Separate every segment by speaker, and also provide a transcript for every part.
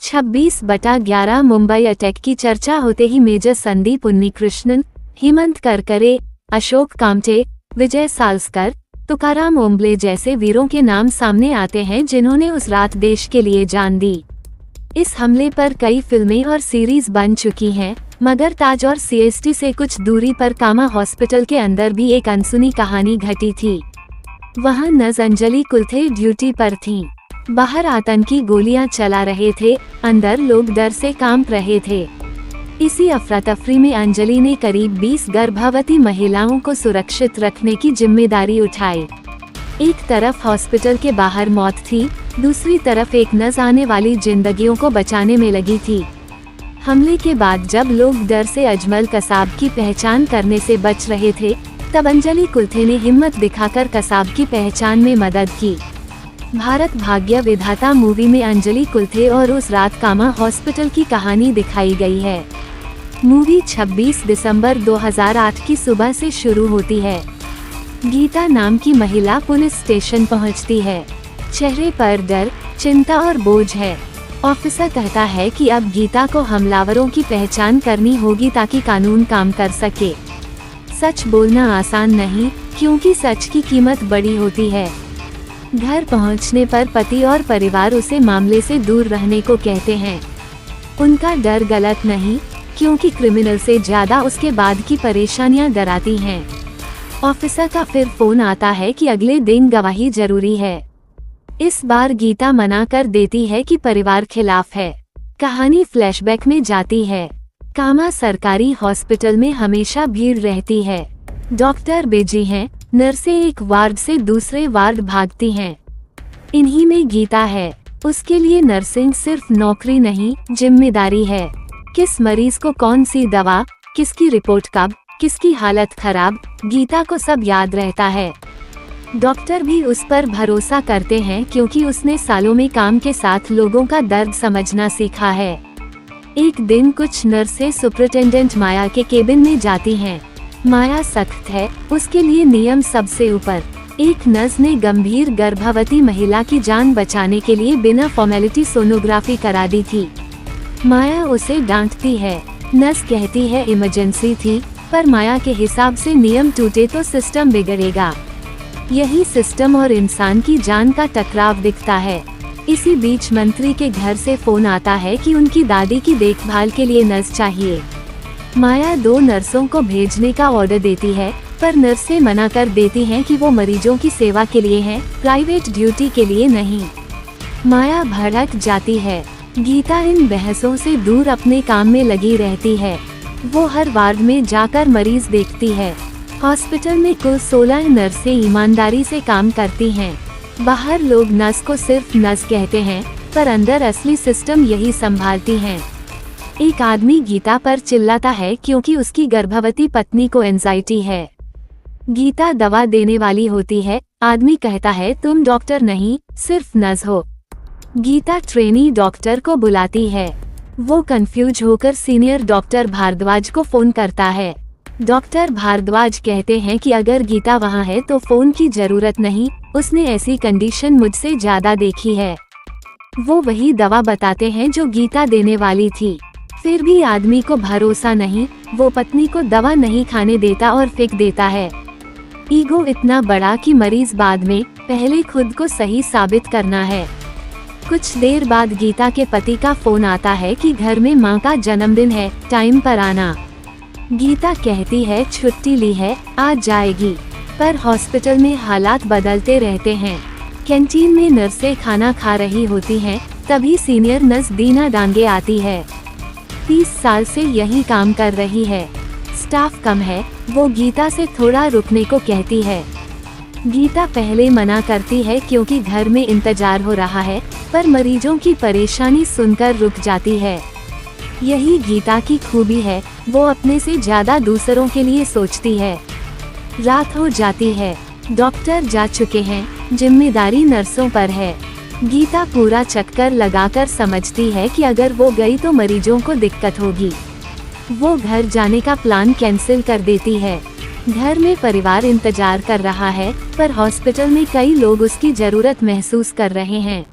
Speaker 1: 26/11 Mumbai attack की चर्चा होते ही मेजर संदीप उन्नीकृष्णन, हेमंत करकरे, अशोक कामटे, विजय सालस्कर, तुकाराम ओंबले जैसे वीरों के नाम सामने आते हैं जिन्होंने उस रात देश के लिए जान दी। इस हमले पर कई फिल्में और सीरीज बन चुकी हैं, मगर ताज और सीएसटी से कुछ दूरी पर कामा हॉस्पिटल के अंदर भी एक अनसुनी कहानी घटी थी। वहां नर्स अंजलि कुलथे ड्यूटी पर थीं। बाहर आतंकी गोलियां चला रहे थे, अंदर लोग डर से कांप रहे थे। इसी अफरा तफरी में अंजलि ने करीब 20 गर्भवती महिलाओं को सुरक्षित रखने की जिम्मेदारी उठाई। एक तरफ हॉस्पिटल के बाहर मौत थी, दूसरी तरफ एक न जाने वाली जिंदगियों को बचाने में लगी थी। हमले के बाद जब लोग डर से अजमल कसाब की पहचान करने से बच रहे थे, तब अंजलि कुलथे ने हिम्मत दिखाकर कसाब की पहचान में मदद की। भारत भाग्य विधाता मूवी में अंजलि कुलथे और उस रात कामा हॉस्पिटल की कहानी दिखाई गई है। मूवी 26 दिसंबर 2008 की सुबह से शुरू होती है। गीता नाम की महिला पुलिस स्टेशन पहुंचती है। चेहरे पर डर, चिंता और बोझ है। ऑफिसर कहता है कि अब गीता को हमलावरों की पहचान करनी होगी ताकि कानून काम कर सके। सच बोलना आसान नहीं, क्योंकि सच की कीमत बड़ी होती है। घर पहुंचने पर पति और परिवार उसे मामले से दूर रहने को कहते हैं। उनका डर गलत नहीं, क्योंकि क्रिमिनल से ज्यादा उसके बाद की परेशानियां डराती हैं। ऑफिसर का फिर फोन आता है कि अगले दिन गवाही जरूरी है। इस बार गीता मना कर देती है कि परिवार खिलाफ है। कहानी फ्लैशबैक में जाती है। कामा सरकारी हॉस्पिटल में हमेशा भीड़ रहती है। डॉक्टर बिजी हैं, नर्सें एक वार्ड से दूसरे वार्ड भागती हैं। इन्हीं में गीता है। उसके लिए नर्सिंग सिर्फ नौकरी नहीं, जिम्मेदारी है। किस मरीज को कौन सी दवा, किसकी रिपोर्ट कब, किसकी हालत खराब, गीता को सब याद रहता है। डॉक्टर भी उस पर भरोसा करते हैं, क्योंकि उसने सालों में काम के साथ लोगों का दर्द समझना सीखा है। एक दिन कुछ नर्सें सुपरिटेंडेंट माया के केबिन में जाती हैं। माया सख्त है, उसके लिए नियम सबसे ऊपर। एक नर्स ने गंभीर गर्भवती महिला की जान बचाने के लिए बिना फॉर्मेलिटी सोनोग्राफी करा दी थी। माया उसे डांटती है। नर्स कहती है इमरजेंसी थी, पर माया के हिसाब से नियम टूटे तो सिस्टम बिगड़ेगा। यही सिस्टम और इंसान की जान का टकराव दिखता है। इसी बीच मंत्री के घर से फोन आता है कि उनकी दादी की देखभाल के लिए नर्स चाहिए। माया 2 नर्सों को भेजने का ऑर्डर देती है, पर नर्सें मना कर देती हैं कि वो मरीजों की सेवा के लिए हैं, प्राइवेट ड्यूटी के लिए नहीं। माया भड़क जाती है। गीता इन बहसों से दूर अपने काम में लगी रहती है। वो हर वार्ड में जाकर मरीज देखती है। हॉस्पिटल में कुल 16 नर्सें ईमानदारी से काम करती हैं। बाहर लोग नर्स को सिर्फ नर्स कहते हैं, पर अंदर असली सिस्टम यही संभालती हैं। एक आदमी गीता पर चिल्लाता है क्योंकि उसकी गर्भवती पत्नी को एंजाइटी है। गीता दवा देने वाली होती है। आदमी कहता है तुम डॉक्टर नहीं, सिर्फ नर्स हो। गीता ट्रेनी डॉक्टर को बुलाती है। वो कंफ्यूज होकर सीनियर डॉक्टर भारद्वाज को फोन करता है। डॉक्टर भारद्वाज कहते हैं कि अगर गीता वहाँ है तो फोन की जरूरत नहीं, उसने ऐसी कंडीशन मुझसे ज्यादा देखी है। वो वही दवा बताते हैं जो गीता देने वाली थी। फिर भी आदमी को भरोसा नहीं, वो पत्नी को दवा नहीं खाने देता और फेंक देता है। ईगो इतना बड़ा कि मरीज बाद में, पहले खुद को सही साबित करना है। कुछ देर बाद गीता के पति का फोन आता है कि घर में माँ का जन्मदिन है, टाइम पर आना। गीता कहती है छुट्टी ली है, आज जाएगी, पर हॉस्पिटल में हालात बदलते रहते हैं। कैंटीन में नर्सें खाना खा रही होती हैं, तभी सीनियर नर्स दीना डांगे आती है। 30 साल से यही काम कर रही है। स्टाफ कम है, वो गीता से थोड़ा रुकने को कहती है। गीता पहले मना करती है क्योंकि घर में इंतजार हो रहा है, पर मरीजों की परेशानी सुनकर रुक जाती है। यही गीता की खूबी है, वो अपने से ज्यादा दूसरों के लिए सोचती है। रात हो जाती है, डॉक्टर जा चुके हैं, जिम्मेदारी नर्सों पर है। गीता पूरा चक्कर लगाकर समझती है कि अगर वो गई तो मरीजों को दिक्कत होगी। वो घर जाने का प्लान कैंसिल कर देती है। घर में परिवार इंतजार कर रहा है, पर हॉस्पिटल में कई लोग उसकी जरूरत महसूस कर रहे हैं।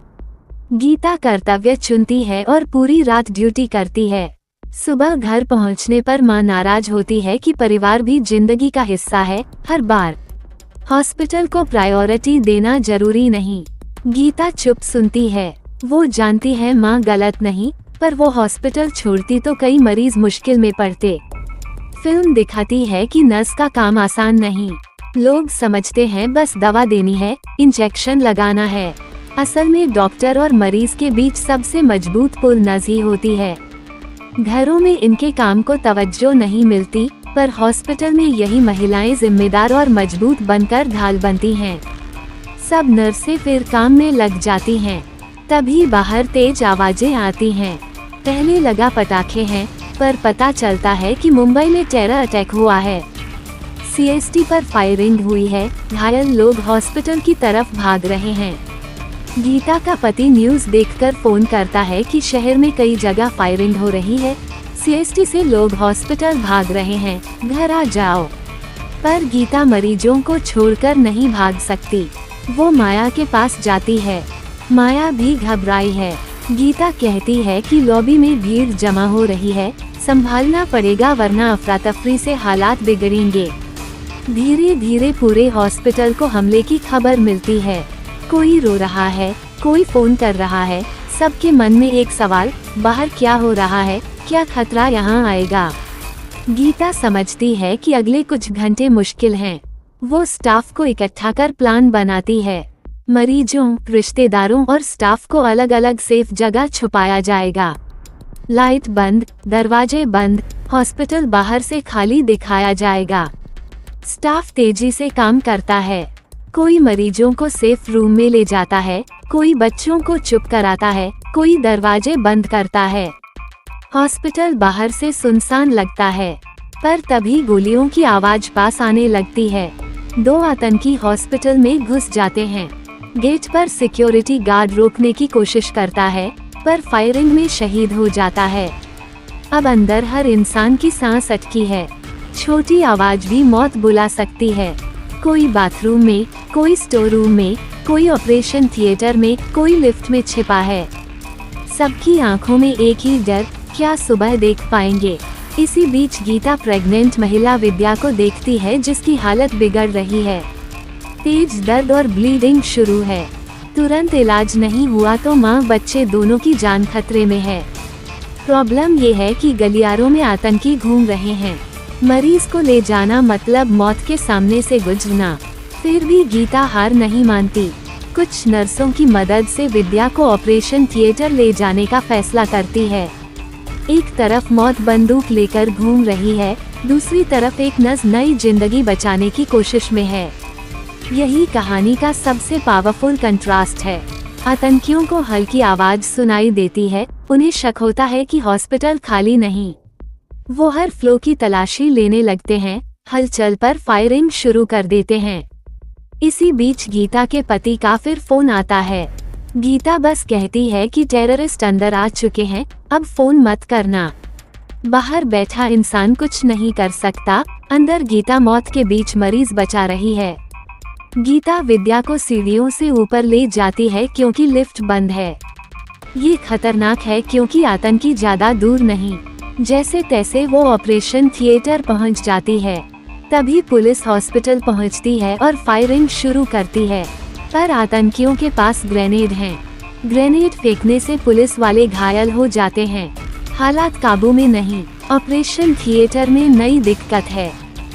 Speaker 1: गीता कर्तव्य चुनती है और पूरी रात ड्यूटी करती है। सुबह घर पहुंचने पर मां नाराज होती है कि परिवार भी जिंदगी का हिस्सा है। हर बार हॉस्पिटल को प्रायोरिटी देना जरूरी नहीं। गीता चुप सुनती है। वो जानती है मां गलत नहीं, पर वो हॉस्पिटल छोड़ती तो कई मरीज मुश्किल में पड़ते। फिल्म दिखाती है कि नर्स का काम आसान नहीं। लोग समझते हैं बस दवा देनी है, इंजेक्शन लगाना है। असल में डॉक्टर और मरीज के बीच सबसे मजबूत पुल नर्स ही होती है। घरों में इनके काम को तवज्जो नहीं मिलती, पर हॉस्पिटल में यही महिलाएं जिम्मेदार और मजबूत बनकर ढाल बनती हैं। सब नर्सें फिर काम में लग जाती हैं। तभी बाहर तेज आवाजें आती हैं। पहले लगा पटाखे हैं, पर पता चलता है कि मुंबई में टेरर अटैक हुआ है। सीएसटी पर फायरिंग हुई है। घायल लोग हॉस्पिटल की तरफ भाग रहे हैं। गीता का पति न्यूज़ देखकर फोन करता है कि शहर में कई जगह फायरिंग हो रही है। सीएसटी से लोग हॉस्पिटल भाग रहे हैं, घर आ जाओ। पर गीता मरीजों को छोड़कर नहीं भाग सकती। वो माया के पास जाती है। माया भी घबराई है। गीता कहती है कि लॉबी में भीड़ जमा हो रही है, संभालना पड़ेगा वरना अफरा तफरी से हालात बिगड़ेंगे। धीरे धीरे पूरे हॉस्पिटल को हमले की खबर मिलती है। कोई रो रहा है, कोई फोन कर रहा है। सबके मन में एक सवाल, बाहर क्या हो रहा है, क्या खतरा यहाँ आएगा। गीता समझती है कि अगले कुछ घंटे मुश्किल हैं। वो स्टाफ को इकट्ठा कर प्लान बनाती है। मरीजों, रिश्तेदारों और स्टाफ को अलग अलग सेफ जगह छुपाया जाएगा। लाइट बंद, दरवाजे बंद, हॉस्पिटल बाहर से खाली दिखाया जाएगा। स्टाफ तेजी से काम करता है। कोई मरीजों को सेफ रूम में ले जाता है, कोई बच्चों को चुप कराता है, कोई दरवाजे बंद करता है। हॉस्पिटल बाहर से सुनसान लगता है, पर तभी गोलियों की आवाज पास आने लगती है। 2 आतंकी हॉस्पिटल में घुस जाते हैं। गेट पर सिक्योरिटी गार्ड रोकने की कोशिश करता है, पर फायरिंग में शहीद हो जाता है। अब अंदर हर इंसान की सांस अटकी है। छोटी आवाज भी मौत बुला सकती है। कोई बाथरूम में, कोई स्टोर रूम में, कोई ऑपरेशन थिएटर में, कोई लिफ्ट में छिपा है। सबकी आंखों में एक ही डर, क्या सुबह देख पाएंगे। इसी बीच गीता प्रेग्नेंट महिला विद्या को देखती है जिसकी हालत बिगड़ रही है। तेज दर्द और ब्लीडिंग शुरू है। तुरंत इलाज नहीं हुआ तो माँ बच्चे दोनों की जान खतरे में है। प्रॉब्लम ये है कि गलियारों में आतंकी घूम रहे हैं। मरीज को ले जाना मतलब मौत के सामने से गुजरना। फिर भी गीता हार नहीं मानती। कुछ नर्सों की मदद से विद्या को ऑपरेशन थिएटर ले जाने का फैसला करती है। एक तरफ मौत बंदूक लेकर घूम रही है, दूसरी तरफ एक नर्स नई जिंदगी बचाने की कोशिश में है। यही कहानी का सबसे पावरफुल कंट्रास्ट है। आतंकियों को हल्की आवाज सुनाई देती है। उन्हें शक होता है कि हॉस्पिटल खाली नहीं। वो हर फ्लो की तलाशी लेने लगते हैं, हलचल पर फायरिंग शुरू कर देते हैं। इसी बीच गीता के पति का फिर फोन आता है। गीता बस कहती है कि टेररिस्ट अंदर आ चुके हैं, अब फोन मत करना। बाहर बैठा इंसान कुछ नहीं कर सकता, अंदर गीता मौत के बीच मरीज बचा रही है। गीता विद्या को सीढ़ियों से ऊपर ले जाती है क्योंकि लिफ्ट बंद है। ये खतरनाक है क्योंकि आतंकी ज्यादा दूर नहीं। जैसे तैसे वो ऑपरेशन थिएटर पहुंच जाती है। तभी पुलिस हॉस्पिटल पहुंचती है और फायरिंग शुरू करती है, पर आतंकियों के पास ग्रेनेड हैं। ग्रेनेड फेंकने से पुलिस वाले घायल हो जाते हैं। हालात काबू में नहीं। ऑपरेशन थिएटर में नई दिक्कत है।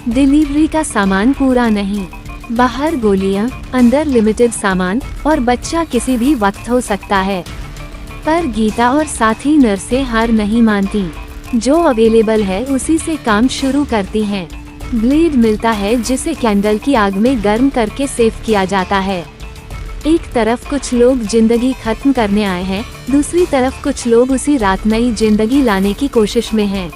Speaker 1: डिलीवरी का सामान पूरा नहीं। बाहर गोलियां, अंदर लिमिटेड सामान और बच्चा किसी भी वक्त हो सकता है। पर गीता और साथी नर्सें हार नहीं मानती। जो अवेलेबल है उसी से काम शुरू करती हैं। ब्लेड मिलता है जिसे कैंडल की आग में गर्म करके सेफ किया जाता है। एक तरफ कुछ लोग जिंदगी खत्म करने आए हैं, दूसरी तरफ कुछ लोग उसी रात नई जिंदगी लाने की कोशिश में हैं।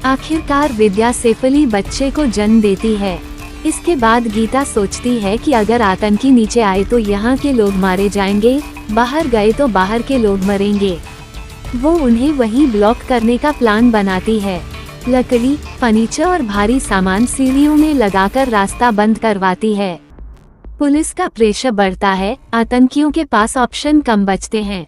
Speaker 1: आखिरकार विद्या सेफली बच्चे को जन्म देती है। इसके बाद गीता सोचती है कि अगर आतंकी नीचे आए तो यहाँ के लोग मारे जाएंगे, बाहर गए तो बाहर के लोग मरेंगे। वो उन्हें वहीं ब्लॉक करने का प्लान बनाती है। लकड़ी, फर्नीचर और भारी सामान सीढ़ियों में लगाकर रास्ता बंद करवाती है। पुलिस का प्रेशर बढ़ता है, आतंकियों के पास ऑप्शन कम बचते हैं।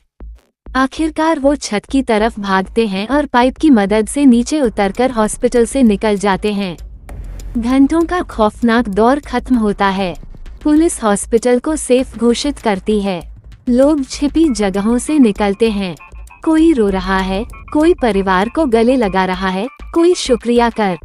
Speaker 1: आखिरकार वो छत की तरफ भागते हैं और पाइप की मदद से नीचे उतरकर हॉस्पिटल से निकल जाते हैं। घंटों का खौफनाक दौर खत्म होता है। पुलिस हॉस्पिटल को सेफ घोषित करती है। लोग छिपी जगहों से निकलते हैं। कोई रो रहा है, कोई परिवार को गले लगा रहा है, कोई शुक्रिया कर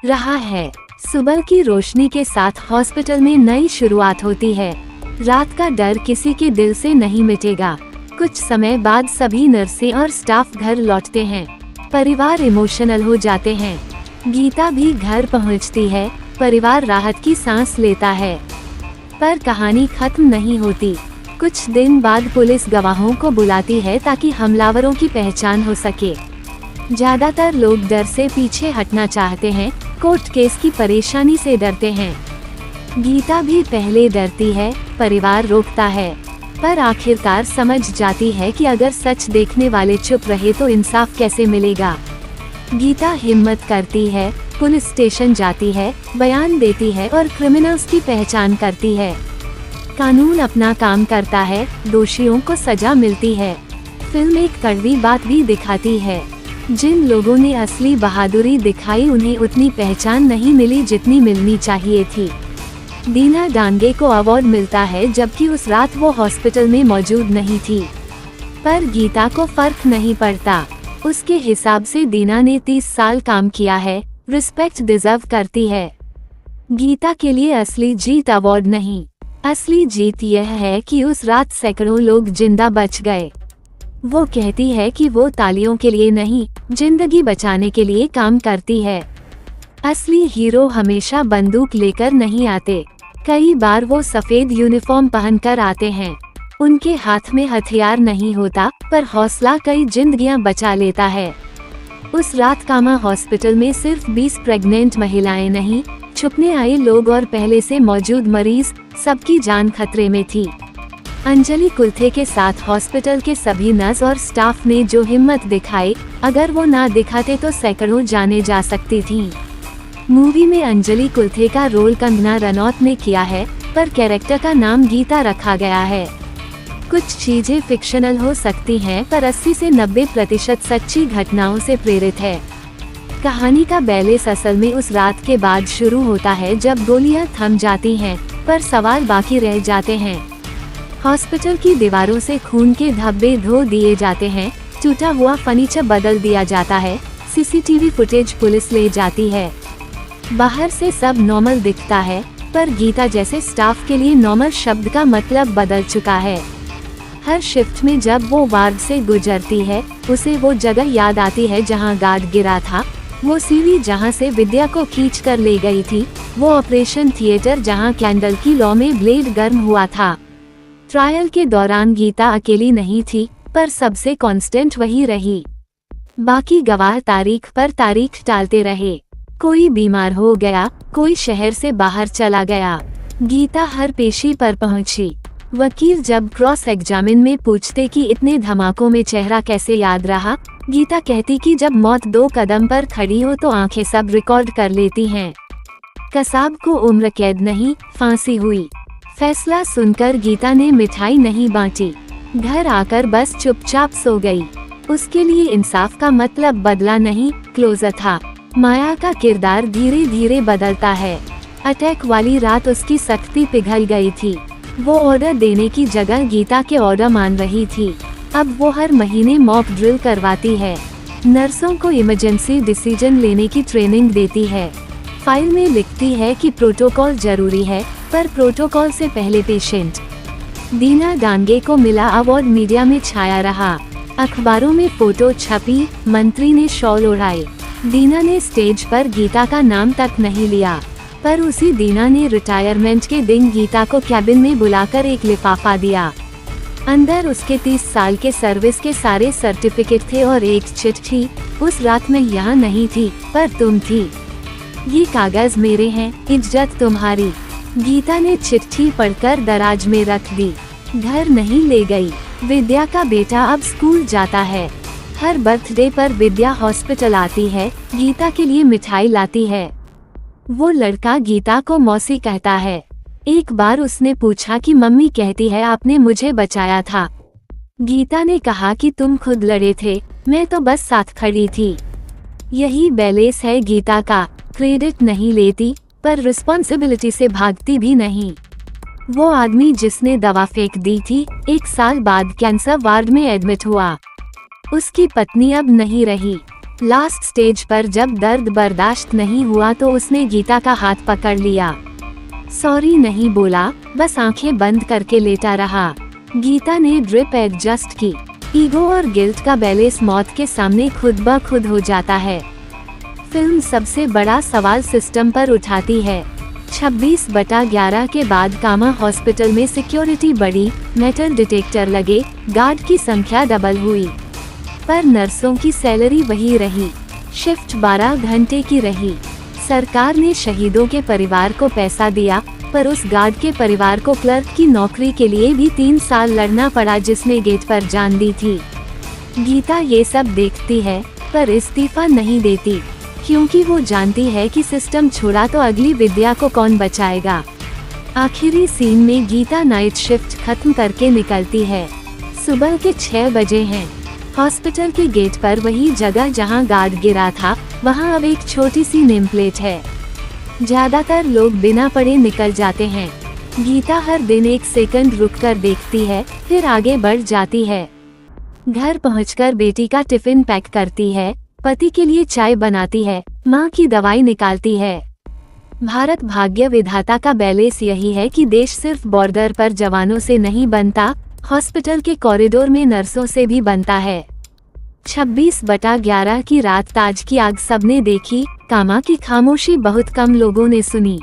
Speaker 1: रहा है। सुबह की रोशनी के साथ हॉस्पिटल में नई शुरुआत होती है। रात का डर किसी के दिल से नहीं मिटेगा। कुछ समय बाद सभी नर्सें और स्टाफ घर लौटते हैं। परिवार इमोशनल हो जाते हैं। गीता भी घर पहुंचती है। परिवार राहत की सांस लेता है। पर कहानी खत्म नहीं होती। कुछ दिन बाद पुलिस गवाहों को बुलाती है ताकि हमलावरों की पहचान हो सके। ज्यादातर लोग डर से पीछे हटना चाहते हैं, कोर्ट केस की परेशानी से डरते हैं। गीता भी पहले डरती है, परिवार रोकता है, पर आखिरकार समझ जाती है कि अगर सच देखने वाले चुप रहे तो इंसाफ कैसे मिलेगा। गीता हिम्मत करती है, पुलिस स्टेशन जाती है, बयान देती है और क्रिमिनल्स की पहचान करती है। कानून अपना काम करता है, दोषियों को सजा मिलती है। फिल्म एक कड़वी बात भी दिखाती है। जिन लोगों ने असली बहादुरी दिखाई उन्हें उतनी पहचान नहीं मिली जितनी मिलनी चाहिए थी। दीना डांगे को अवार्ड मिलता है जबकि उस रात वो हॉस्पिटल में मौजूद नहीं थी। पर गीता को फर्क नहीं पड़ता। उसके हिसाब से दीना ने 30 साल काम किया है, रिस्पेक्ट डिजर्व करती है। गीता के लिए असली जीत अवार्ड नहीं, असली जीत यह है कि उस रात सैकड़ों लोग जिंदा बच गए। वो कहती है कि वो तालियों के लिए नहीं, जिंदगी बचाने के लिए काम करती है। असली हीरो हमेशा बंदूक लेकर नहीं आते। कई बार वो सफेद यूनिफॉर्म पहनकर आते हैं। उनके हाथ में हथियार नहीं होता, पर हौसला कई जिंदगियां बचा लेता है। उस रात कामा हॉस्पिटल में सिर्फ 20 प्रेग्नेंट महिलाएं नहीं, छुपने आए लोग और पहले से मौजूद मरीज, सबकी जान खतरे में थी। अंजलि कुल्थे के साथ हॉस्पिटल के सभी नर्स और स्टाफ ने जो हिम्मत दिखाई, अगर वो ना दिखाते तो सैकड़ों जाने जा सकती थीं। मूवी में अंजलि कुल्थे का रोल कंगना रनौत ने किया है, पर कैरेक्टर का नाम गीता रखा गया है। कुछ चीजें फिक्शनल हो सकती हैं, पर 80 से 90% सच्ची घटनाओं से प्रेरित है। कहानी का बैलेंस असल में उस रात के बाद शुरू होता है जब गोलियां थम जाती हैं, पर सवाल बाकी रह जाते हैं। हॉस्पिटल की दीवारों से खून के धब्बे धो दिए जाते हैं, टूटा हुआ फर्नीचर बदल दिया जाता है, सीसीटीवी फुटेज पुलिस ले जाती है। बाहर से सब नॉर्मल दिखता है, पर गीता जैसे स्टाफ के लिए नॉर्मल शब्द का मतलब बदल चुका है। हर शिफ्ट में जब वो वार्ड से गुजरती है, उसे वो जगह याद आती है जहां गार्ड गिरा था, वो सीढ़ी जहां से विद्या को खींच कर ले गई थी, वो ऑपरेशन थिएटर जहां कैंडल की लौ में ब्लेड गर्म हुआ था। ट्रायल के दौरान गीता अकेली नहीं थी, पर सबसे कांस्टेंट वही रही। बाकी गवाह तारीख पर तारीख टालते रहे। कोई बीमार हो गया, कोई शहर से बाहर चला गया। गीता हर पेशी पर पहुंची। वकील जब क्रॉस एग्जामिन में पूछते कि इतने धमाकों में चेहरा कैसे याद रहा, गीता कहती कि जब मौत 2 कदम पर खड़ी हो तो आंखें सब रिकॉर्ड कर लेती हैं। कसाब को उम्र कैद नहीं, फांसी हुई। फैसला सुनकर गीता ने मिठाई नहीं बांटी, घर आकर बस चुपचाप सो गई। उसके लिए इंसाफ का मतलब बदला नहीं, क्लोजर था। माया का किरदार धीरे धीरे बदलता है। अटैक वाली रात उसकी सख्ती पिघल गई थी। वो ऑर्डर देने की जगह गीता के ऑर्डर मान रही थी। अब वो हर महीने मॉक ड्रिल करवाती है, नर्सों को इमरजेंसी डिसीजन लेने की ट्रेनिंग देती है। फाइल में लिखती है कि प्रोटोकॉल जरूरी है, पर प्रोटोकॉल से पहले पेशेंट। दीना डांगे को मिला अवार्ड मीडिया में छाया रहा। अखबारों में फोटो छपी, मंत्री ने शॉल ओढ़ाए। दीना ने स्टेज पर गीता का नाम तक नहीं लिया, पर उसी दीना ने रिटायरमेंट के दिन गीता को कैबिन में बुलाकर एक लिफाफा दिया। अंदर उसके 30 साल के सर्विस के सारे सर्टिफिकेट थे और एक चिट्ठी। उस रात मैं यहाँ नहीं थी, पर तुम थी। ये कागज मेरे हैं, इज्जत तुम्हारी। गीता ने चिट्ठी पढ़कर दराज में रख दी। घर नहीं ले गई। विद्या का बेटा अब स्कूल जाता है। हर बर्थडे पर विद्या हॉस्पिटल आती है, गीता के लिए मिठाई लाती है। वो लड़का गीता को मौसी कहता है। एक बार उसने पूछा कि मम्मी कहती है आपने मुझे बचाया था। गीता ने कहा कि तुम खुद लड़े थे, मैं तो बस साथ खड़ी थी। यही बैलेंस है गीता का, क्रेडिट नहीं लेती पर रिस्पॉन्सिबिलिटी से भागती भी नहीं। वो आदमी जिसने दवा फेंक दी थी, 1 साल बाद कैंसर वार्ड में एडमिट हुआ। उसकी पत्नी अब नहीं रही। लास्ट स्टेज पर जब दर्द बर्दाश्त नहीं हुआ तो उसने गीता का हाथ पकड़ लिया। सॉरी नहीं बोला, बस आंखें बंद करके लेटा रहा। गीता ने ड्रिप एडजस्ट की। ईगो और गिल्ट का बैलेंस मौत के सामने खुद ब खुद हो जाता है। फिल्म सबसे बड़ा सवाल सिस्टम पर उठाती है। 26/11 के बाद कामा हॉस्पिटल में सिक्योरिटी बढ़ी, मेटल डिटेक्टर लगे, गार्ड की संख्या डबल हुई, पर नर्सों की सैलरी वही रही। शिफ्ट 12 घंटे की रही। सरकार ने शहीदों के परिवार को पैसा दिया, पर उस गार्ड के परिवार को क्लर्क की नौकरी के लिए भी 3 साल लड़ना पड़ा जिसने गेट पर जान दी थी। गीता ये सब देखती है पर इस्तीफा नहीं देती, क्योंकि वो जानती है कि सिस्टम छोड़ा तो अगली विद्या को कौन बचाएगा। आखिरी सीन में गीता नाइट शिफ्ट खत्म करके निकलती है। सुबह के 6 बजे हैं। हॉस्पिटल के गेट पर वही जगह जहां गार्ड गिरा था, वहां अब एक छोटी सी नेम प्लेट है। ज्यादातर लोग बिना पढ़े निकल जाते हैं। गीता हर दिन 1 सेकंड रुककर देखती है, फिर आगे बढ़ जाती है। घर पहुंचकर बेटी का टिफिन पैक करती है, पति के लिए चाय बनाती है, माँ की दवाई निकालती है। भारत भाग्य विधाता का बैलेंस यही है कि देश सिर्फ बॉर्डर पर जवानों से नहीं बनता, हॉस्पिटल के कॉरिडोर में नर्सों से भी बनता है। 26/11 की रात ताज की आग सबने देखी, कामा की खामोशी बहुत कम लोगों ने सुनी।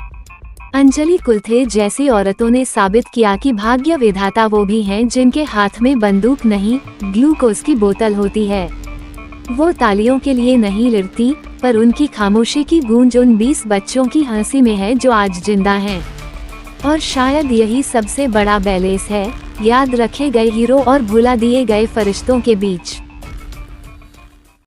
Speaker 1: अंजलि कुलथे जैसी औरतों ने साबित किया कि भाग्य विधाता वो भी हैं जिनके हाथ में बंदूक नहीं, ग्लूकोज की बोतल होती है। वो तालियों के लिए नहीं लड़ती, पर उनकी खामोशी की गूंज उन 20 बच्चों की हंसी में है जो आज जिंदा हैं। और शायद यही सबसे बड़ा बैलेंस है, याद रखे गए हीरो और भुला दिए गए फरिश्तों के बीच।